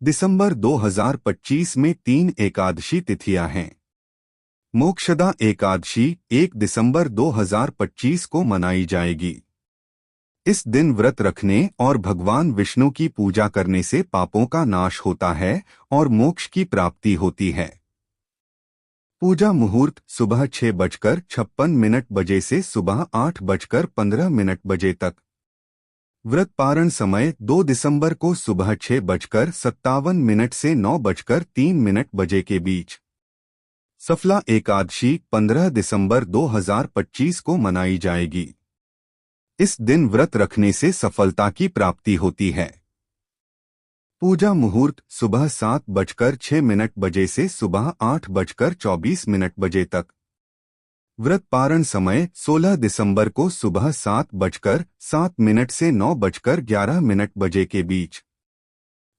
दिसंबर 2025 में 3 एकादशी तिथियां हैं। मोक्षदा एकादशी 1 दिसंबर 2025 को मनाई जाएगी। इस दिन व्रत रखने और भगवान विष्णु की पूजा करने से पापों का नाश होता है और मोक्ष की प्राप्ति होती है। पूजा मुहूर्त सुबह 6:56 बजे से सुबह 8:15 तक। व्रत पारण समय 2 दिसंबर को सुबह 6:57 से 9:03 बजे के बीच। सफला एकादशी 15 दिसंबर 2025 को मनाई जाएगी। इस दिन व्रत रखने से सफलता की प्राप्ति होती है। पूजा मुहूर्त सुबह 7:06 बजे से सुबह 8:24 बजे तक। व्रत पारण समय 16 दिसंबर को सुबह 7:07 से 9:11 बजे के बीच।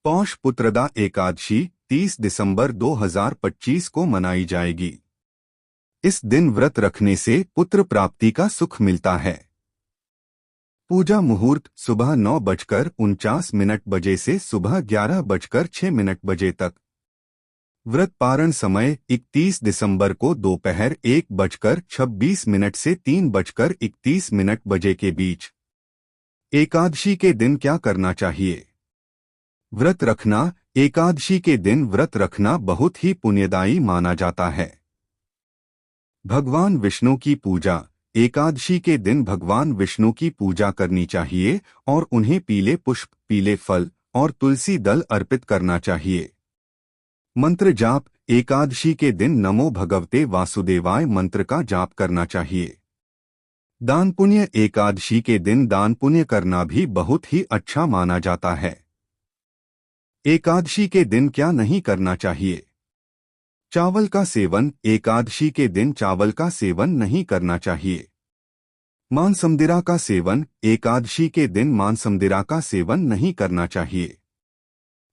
पौष पुत्रदा एकादशी 30 दिसंबर 2025 को मनाई जाएगी। इस दिन व्रत रखने से पुत्र प्राप्ति का सुख मिलता है। पूजा मुहूर्त सुबह 9:49 बजे से सुबह 11:06 बजे तक। व्रत पारण समय 31 दिसंबर को दोपहर 1:26 से 3:31 बजे के बीच। एकादशी के दिन क्या करना चाहिए? व्रत रखना। एकादशी के दिन व्रत रखना बहुत ही पुण्यदायी माना जाता है। भगवान विष्णु की पूजा। एकादशी के दिन भगवान विष्णु की पूजा करनी चाहिए और उन्हें पीले पुष्प, पीले फल और तुलसी दल अर्पित करना चाहिए। मंत्र जाप। एकादशी के दिन नमो भगवते वासुदेवाय मंत्र का जाप करना चाहिए। दान पुण्य। एकादशी के दिन दान पुण्य करना भी बहुत ही अच्छा माना जाता है। एकादशी के दिन क्या नहीं करना चाहिए? चावल का सेवन। एकादशी के दिन चावल का सेवन नहीं करना चाहिए। मांसमदिरा का सेवन। एकादशी के दिन मांसमदिरा का सेवन नहीं करना चाहिए।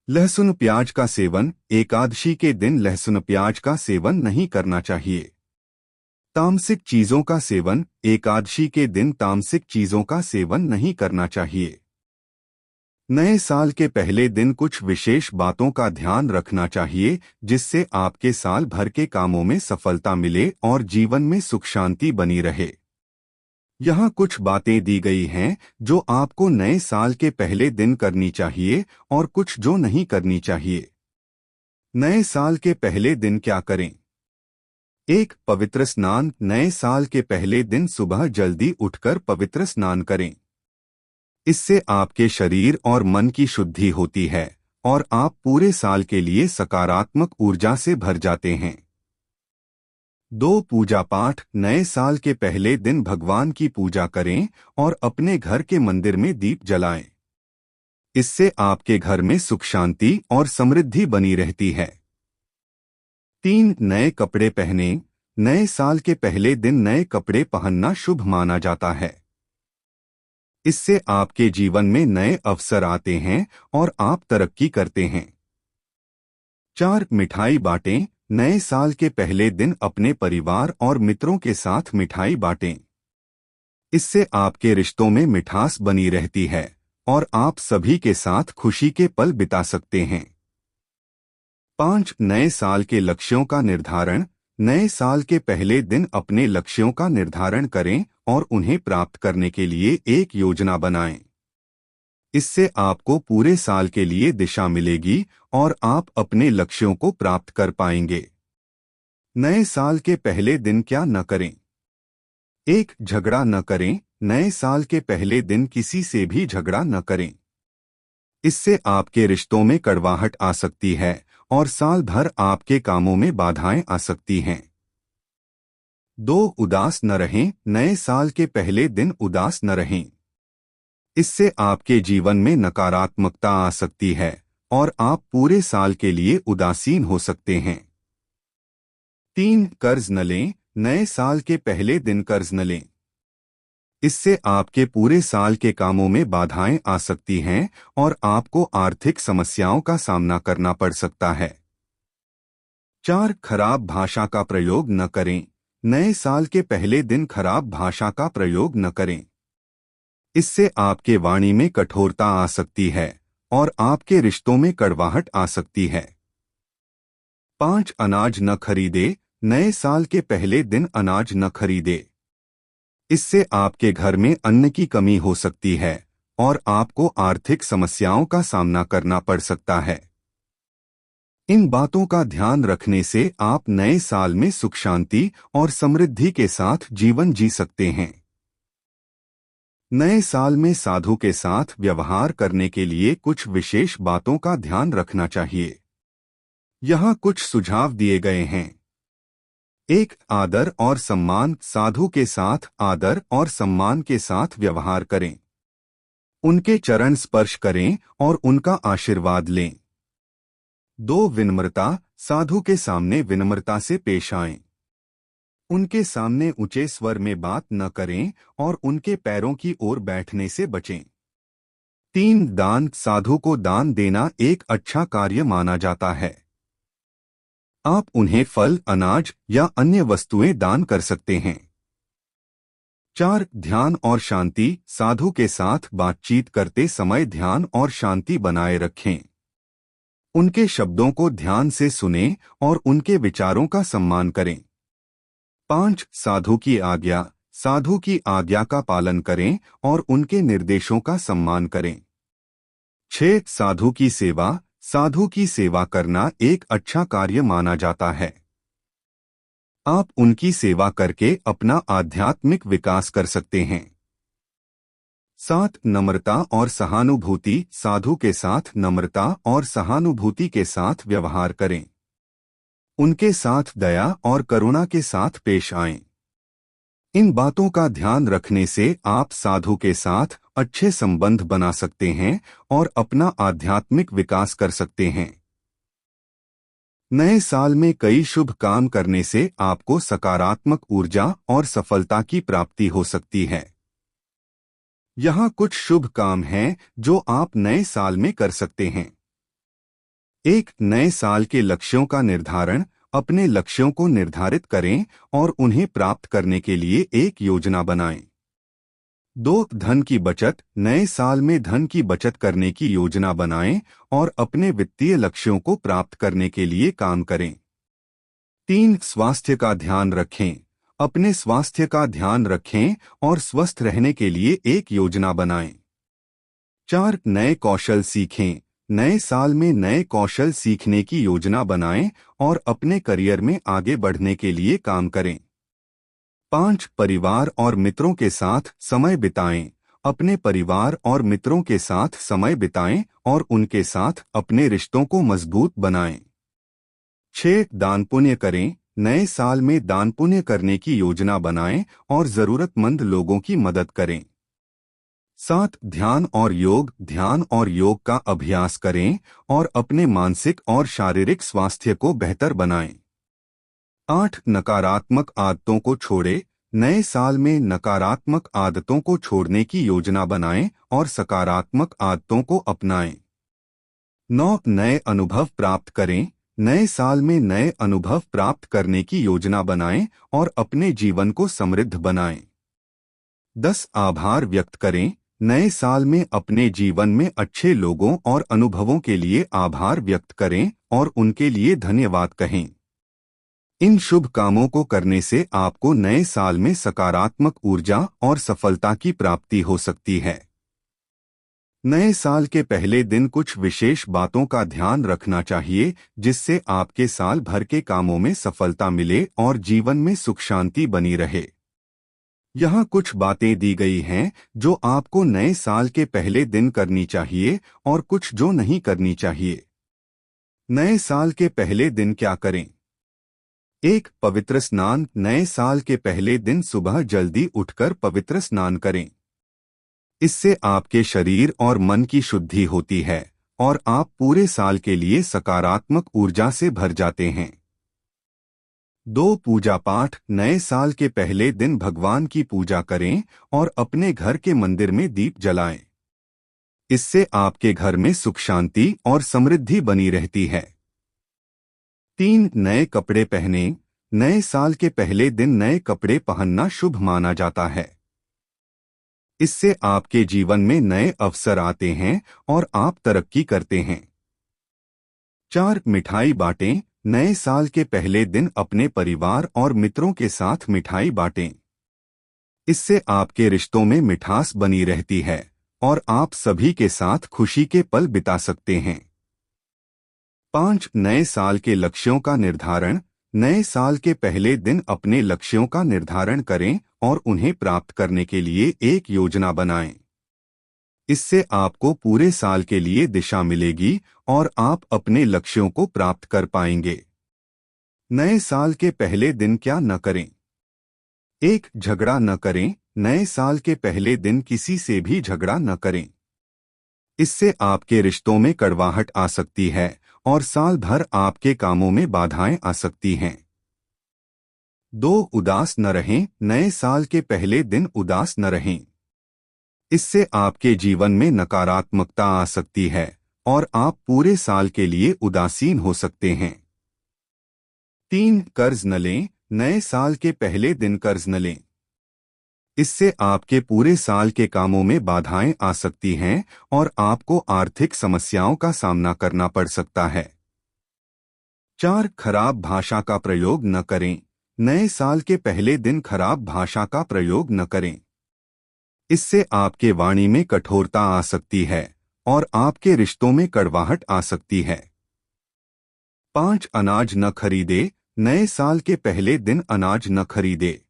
लहसुन प्याज का सेवन। एकादशी के दिन लहसुन प्याज का सेवन नहीं करना चाहिए। तामसिक चीजों का सेवन। एकादशी के दिन तामसिक चीजों का सेवन नहीं करना चाहिए। नए साल के पहले दिन कुछ विशेष बातों का ध्यान रखना चाहिए जिससे आपके साल भर के कामों में सफलता मिले और जीवन में सुख शांति बनी रहे। यहाँ कुछ बातें दी गई हैं जो आपको नए साल के पहले दिन करनी चाहिए और कुछ जो नहीं करनी चाहिए। नए साल के पहले दिन क्या करें? 1. पवित्र स्नान। नए साल के पहले दिन सुबह जल्दी उठकर पवित्र स्नान करें। इससे आपके शरीर और मन की शुद्धि होती है और आप पूरे साल के लिए सकारात्मक ऊर्जा से भर जाते हैं। 2. पूजा पाठ। नए साल के पहले दिन भगवान की पूजा करें और अपने घर के मंदिर में दीप जलाएं। इससे आपके घर में सुख शांति और समृद्धि बनी रहती है। 3. नए कपड़े पहनें। नए साल के पहले दिन नए कपड़े पहनना शुभ माना जाता है। इससे आपके जीवन में नए अवसर आते हैं और आप तरक्की करते हैं। 4. मिठाई बांटें। नए साल के पहले दिन अपने परिवार और मित्रों के साथ मिठाई बांटें। इससे आपके रिश्तों में मिठास बनी रहती है और आप सभी के साथ खुशी के पल बिता सकते हैं। 5. नए साल के लक्ष्यों का निर्धारण। नए साल के पहले दिन अपने लक्ष्यों का निर्धारण करें और उन्हें प्राप्त करने के लिए एक योजना बनाएं। इससे आपको पूरे साल के लिए दिशा मिलेगी और आप अपने लक्ष्यों को प्राप्त कर पाएंगे। नए साल के पहले दिन क्या न करें? 1. झगड़ा न करें। नए साल के पहले दिन किसी से भी झगड़ा न करें। इससे आपके रिश्तों में कड़वाहट आ सकती है और साल भर आपके कामों में बाधाएं आ सकती हैं। 2. उदास न रहें। नए साल के पहले दिन उदास न रहें। इससे आपके जीवन में नकारात्मकता आ सकती है और आप पूरे साल के लिए उदासीन हो सकते हैं। 3. कर्ज न लें। नए साल के पहले दिन कर्ज न लें। इससे आपके पूरे साल के कामों में बाधाएं आ सकती हैं और आपको आर्थिक समस्याओं का सामना करना पड़ सकता है। 4. खराब भाषा का प्रयोग न करें। नए साल के पहले दिन खराब भाषा का प्रयोग न करें। इससे आपके वाणी में कठोरता आ सकती है और आपके रिश्तों में कड़वाहट आ सकती है। 5 अनाज न खरीदे। नए साल के पहले दिन अनाज न खरीदे। इससे आपके घर में अन्न की कमी हो सकती है और आपको आर्थिक समस्याओं का सामना करना पड़ सकता है। इन बातों का ध्यान रखने से आप नए साल में सुख शांति और समृद्धि के साथ जीवन जी सकते हैं। नए साल में साधु के साथ व्यवहार करने के लिए कुछ विशेष बातों का ध्यान रखना चाहिए। यहाँ कुछ सुझाव दिए गए हैं। 1. आदर और सम्मान। साधु के साथ आदर और सम्मान के साथ व्यवहार करें। उनके चरण स्पर्श करें और उनका आशीर्वाद लें। 2. विनम्रता। साधु के सामने विनम्रता से पेश आएं। उनके सामने ऊंचे स्वर में बात न करें और उनके पैरों की ओर बैठने से बचें। 3. दान। साधु को दान देना एक अच्छा कार्य माना जाता है। आप उन्हें फल, अनाज या अन्य वस्तुएं दान कर सकते हैं। 4. ध्यान और शांति। साधु के साथ बातचीत करते समय ध्यान और शांति बनाए रखें। उनके शब्दों को ध्यान से सुनें और उनके विचारों का सम्मान करें। 5. साधु की आज्ञा। साधु की आज्ञा का पालन करें और उनके निर्देशों का सम्मान करें। 6. साधु की सेवा। साधु की सेवा करना एक अच्छा कार्य माना जाता है। आप उनकी सेवा करके अपना आध्यात्मिक विकास कर सकते हैं। 7. नम्रता और सहानुभूति। साधु के साथ नम्रता और सहानुभूति के साथ व्यवहार करें। उनके साथ दया और करुणा के साथ पेश आएं। इन बातों का ध्यान रखने से आप साधु के साथ अच्छे संबंध बना सकते हैं और अपना आध्यात्मिक विकास कर सकते हैं। नए साल में कई शुभ काम करने से आपको सकारात्मक ऊर्जा और सफलता की प्राप्ति हो सकती है। यहाँ कुछ शुभ काम हैं जो आप नए साल में कर सकते हैं। 1. नए साल के लक्ष्यों का निर्धारण। अपने लक्ष्यों को निर्धारित करें और उन्हें प्राप्त करने के लिए एक योजना बनाएं। 2. धन की बचत। नए साल में धन की बचत करने की योजना बनाएं और अपने वित्तीय लक्ष्यों को प्राप्त करने के लिए काम करें। 3. स्वास्थ्य का ध्यान रखें। अपने स्वास्थ्य का ध्यान रखें और स्वस्थ रहने के लिए एक योजना बनाएं। 4. नए कौशल सीखें। नए साल में नए कौशल सीखने की योजना बनाएं और अपने करियर में आगे बढ़ने के लिए काम करें। 5. परिवार और मित्रों के साथ समय बिताएं। अपने परिवार और मित्रों के साथ समय बिताएं और उनके साथ अपने रिश्तों को मजबूत बनाएं। 6. दान पुण्य करें। नए साल में दान पुण्य करने की योजना बनाएं और जरूरतमंद लोगों की मदद करें। 7. ध्यान और योग। ध्यान और योग का अभ्यास करें और अपने मानसिक और शारीरिक स्वास्थ्य को बेहतर बनाएं। 8. नकारात्मक आदतों को छोड़ें। नए साल में नकारात्मक आदतों को छोड़ने की योजना बनाएं और सकारात्मक आदतों को अपनाएं। 9. नए अनुभव प्राप्त करें। नए साल में नए अनुभव प्राप्त करने की योजना बनाएं और अपने जीवन को समृद्ध बनाएं। 10. आभार व्यक्त करें। नए साल में अपने जीवन में अच्छे लोगों और अनुभवों के लिए आभार व्यक्त करें और उनके लिए धन्यवाद कहें। इन शुभ कामों को करने से आपको नए साल में सकारात्मक ऊर्जा और सफलता की प्राप्ति हो सकती है। नए साल के पहले दिन कुछ विशेष बातों का ध्यान रखना चाहिए जिससे आपके साल भर के कामों में सफलता मिले और जीवन में सुख शांति बनी रहे। यहाँ कुछ बातें दी गई हैं जो आपको नए साल के पहले दिन करनी चाहिए और कुछ जो नहीं करनी चाहिए। नए साल के पहले दिन क्या करें? 1. पवित्र स्नान। नए साल के पहले दिन सुबह जल्दी उठकर पवित्र स्नान करें। इससे आपके शरीर और मन की शुद्धि होती है और आप पूरे साल के लिए सकारात्मक ऊर्जा से भर जाते हैं। 2. पूजा पाठ। नए साल के पहले दिन भगवान की पूजा करें और अपने घर के मंदिर में दीप जलाएं। इससे आपके घर में सुख शांति और समृद्धि बनी रहती है। 3. नए कपड़े पहनें। नए साल के पहले दिन नए कपड़े पहनना शुभ माना जाता है। इससे आपके जीवन में नए अवसर आते हैं और आप तरक्की करते हैं। 4. मिठाई बांटें। नए साल के पहले दिन अपने परिवार और मित्रों के साथ मिठाई बांटें। इससे आपके रिश्तों में मिठास बनी रहती है और आप सभी के साथ खुशी के पल बिता सकते हैं। 5. नए साल के लक्ष्यों का निर्धारण। नए साल के पहले दिन अपने लक्ष्यों का निर्धारण करें और उन्हें प्राप्त करने के लिए एक योजना बनाएं। इससे आपको पूरे साल के लिए दिशा मिलेगी और आप अपने लक्ष्यों को प्राप्त कर पाएंगे। नए साल के पहले दिन क्या न करें। 1. झगड़ा न करें। नए साल के पहले दिन किसी से भी झगड़ा न करें। इससे आपके रिश्तों में कड़वाहट आ सकती है और साल भर आपके कामों में बाधाएं आ सकती हैं। 2. उदास न रहें। नए साल के पहले दिन उदास न रहें। इससे आपके जीवन में नकारात्मकता आ सकती है और आप पूरे साल के लिए उदासीन हो सकते हैं। 3. कर्ज न लें। नए साल के पहले दिन कर्ज न लें। इससे आपके पूरे साल के कामों में बाधाएं आ सकती हैं और आपको आर्थिक समस्याओं का सामना करना पड़ सकता है। 4. खराब भाषा का प्रयोग न करें। नए साल के पहले दिन खराब भाषा का प्रयोग न करें। इससे आपके वाणी में कठोरता आ सकती है और आपके रिश्तों में कड़वाहट आ सकती है। 5. अनाज न खरीदे। नए साल के पहले दिन अनाज न खरीदे।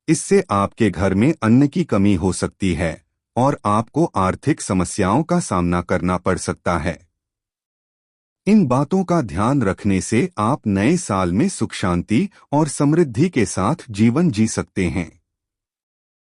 इससे आपके घर में अन्न की कमी हो सकती है और आपको आर्थिक समस्याओं का सामना करना पड़ सकता है। इन बातों का ध्यान रखने से आप नए साल में सुख शांति और समृद्धि के साथ जीवन जी सकते हैं।